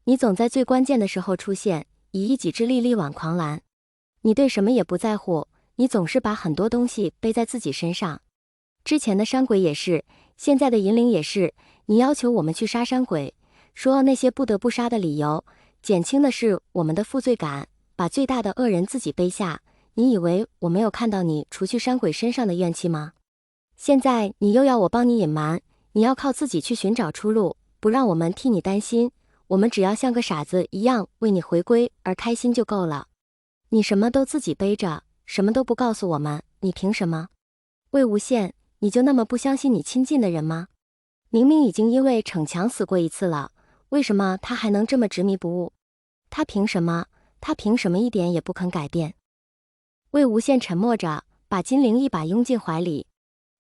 你总在最关键的时候出现，以一己之力力挽狂澜。你对什么也不在乎，你总是把很多东西背在自己身上。之前的山鬼也是，现在的银铃也是，你要求我们去杀山鬼，说那些不得不杀的理由，减轻的是我们的负罪感，把最大的恶人自己背下。你以为我没有看到你除去山鬼身上的怨气吗？现在你又要我帮你隐瞒，你要靠自己去寻找出路，不让我们替你担心，我们只要像个傻子一样为你回归而开心就够了。你什么都自己背着，什么都不告诉我们，你凭什么？魏无羡，你就那么不相信你亲近的人吗？明明已经因为逞强死过一次了，为什么他还能这么执迷不悟？他凭什么？他凭什么一点也不肯改变？魏无羡沉默着，把金铃一把拥进怀里。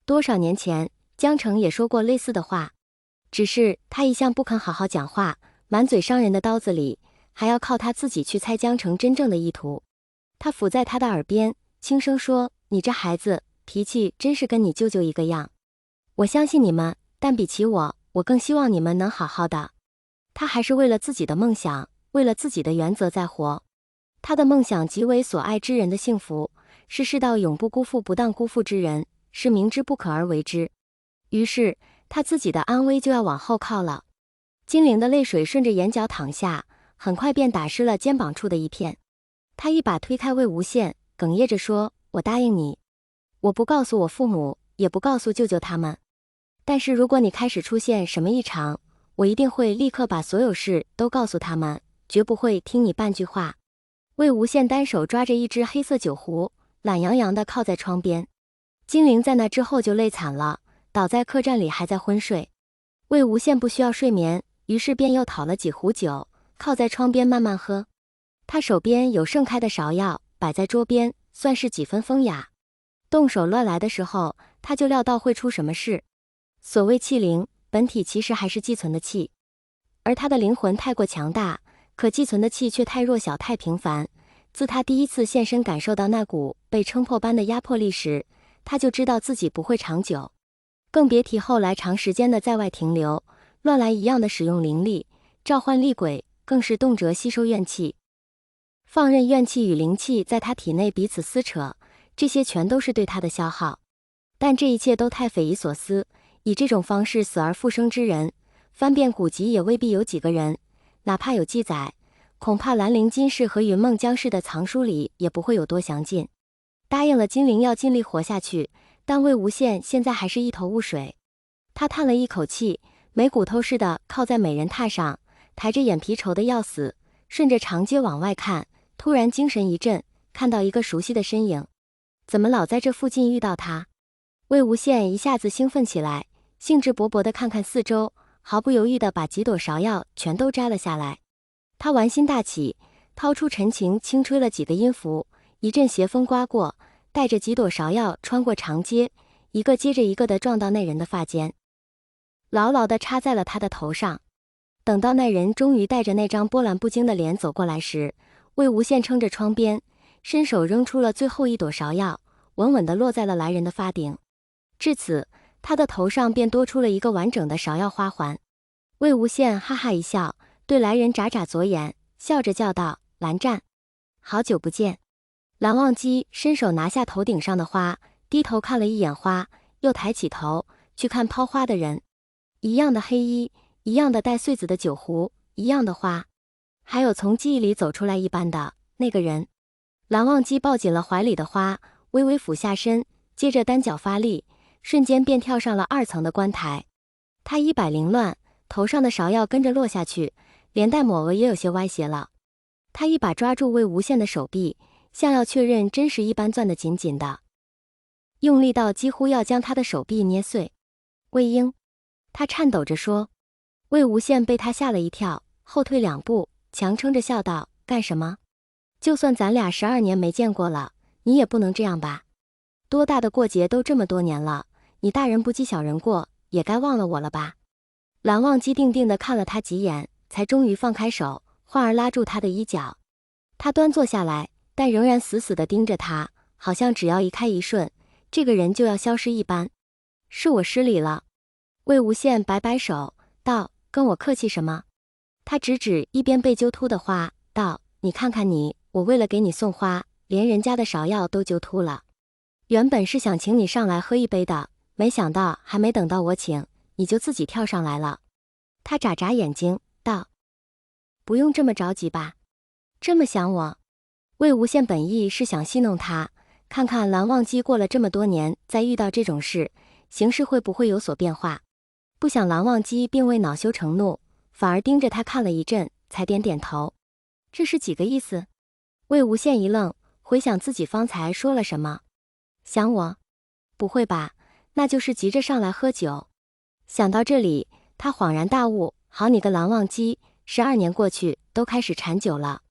多少年前，江澄也说过类似的话，只是他一向不肯好好讲话，满嘴伤人的刀子里，还要靠他自己去猜江澄真正的意图。他伏在他的耳边，轻声说：“你这孩子，脾气真是跟你舅舅一个样。我相信你们，但比起我，我更希望你们能好好的。”他还是为了自己的梦想，为了自己的原则在活。他的梦想即为所爱之人的幸福，是世道永不辜负不当辜负之人，是明知不可而为之。于是他自己的安危就要往后靠了。金铃的泪水顺着眼角淌下，很快便打湿了肩膀处的一片。他一把推开魏无羡，哽咽着说：“我答应你，我不告诉我父母，也不告诉舅舅他们。但是如果你开始出现什么异常，我一定会立刻把所有事都告诉他们，绝不会听你半句话。”魏无羡单手抓着一只黑色酒壶，懒洋洋地靠在窗边。金铃在那之后就累惨了，倒在客栈里还在昏睡。魏无羡不需要睡眠，于是便又讨了几壶酒，靠在窗边慢慢喝。他手边有盛开的芍药摆在桌边，算是几分风雅。动手乱来的时候，他就料到会出什么事。所谓气灵，本体其实还是寄存的气，而他的灵魂太过强大，可寄存的气却太弱小太平凡。自他第一次现身感受到那股被撑破般的压迫力时，他就知道自己不会长久，更别提后来长时间的在外停留，乱来一样的使用灵力，召唤厉鬼，更是动辄吸收怨气。放任怨气与灵气在他体内彼此撕扯，这些全都是对他的消耗。但这一切都太匪夷所思，以这种方式死而复生之人，翻遍古籍也未必有几个人，哪怕有记载，恐怕兰陵金氏和云梦江氏的藏书里也不会有多详尽。答应了金铃要尽力活下去，但魏无羡现在还是一头雾水。他叹了一口气，没骨头似的靠在美人榻上，抬着眼皮愁得要死，顺着长街往外看，突然精神一振，看到一个熟悉的身影。怎么老在这附近遇到他？魏无羡一下子兴奋起来，兴致勃勃地看看四周，毫不犹豫地把几朵芍药全都摘了下来。他玩心大起，掏出陈琴轻吹了几个音符，一阵邪风刮过，带着几朵芍药穿过长街，一个接着一个地撞到那人的发间，牢牢地插在了他的头上。等到那人终于带着那张波澜不惊的脸走过来时，魏无羡撑着窗边，伸手扔出了最后一朵芍药，稳稳地落在了来人的发顶。至此，他的头上便多出了一个完整的芍药花环。魏无羡哈哈一笑，对来人眨眨左眼，笑着叫道：“蓝湛，好久不见。”蓝忘机伸手拿下头顶上的花，低头看了一眼花，又抬起头去看抛花的人。一样的黑衣，一样的带穗子的酒壶，一样的花，还有从记忆里走出来一般的那个人。蓝忘机抱紧了怀里的花，微微俯下身，接着单脚发力，瞬间便跳上了2层的观台。他衣摆凌乱，头上的芍药跟着落下去，连带抹额也有些歪斜了。他一把抓住魏无羡的手臂，像要确认真实一般攥得紧紧的，用力到几乎要将他的手臂捏碎。魏婴，他颤抖着说。魏无羡被他吓了一跳，后退2步，强撑着笑道：“干什么？就算咱俩12年没见过了，你也不能这样吧？多大的过节都这么多年了，你大人不计小人过，也该忘了我了吧？”蓝忘机定定地看了他几眼，才终于放开手，晃而拉住他的衣角。他端坐下来，但仍然死死地盯着他，好像只要一开一瞬，这个人就要消失一般。“是我失礼了。”魏无羡摆摆手道：“跟我客气什么？他指指一边被揪秃的花，道：“你看看你，我为了给你送花，连人家的芍药都揪秃了。原本是想请你上来喝一杯的，没想到还没等到我请，你就自己跳上来了。”他眨眨眼睛，道：“不用这么着急吧？这么想我？”魏无羡本意是想戏弄他，看看蓝忘机过了这么多年，再遇到这种事，形势会不会有所变化。不想蓝忘机并未恼羞成怒，反而盯着他看了一阵，才点点头。这是几个意思？魏无羡一愣，回想自己方才说了什么。想我？不会吧，那就是急着上来喝酒。想到这里，他恍然大悟，好你个蓝忘机，12年过去，都开始馋酒了。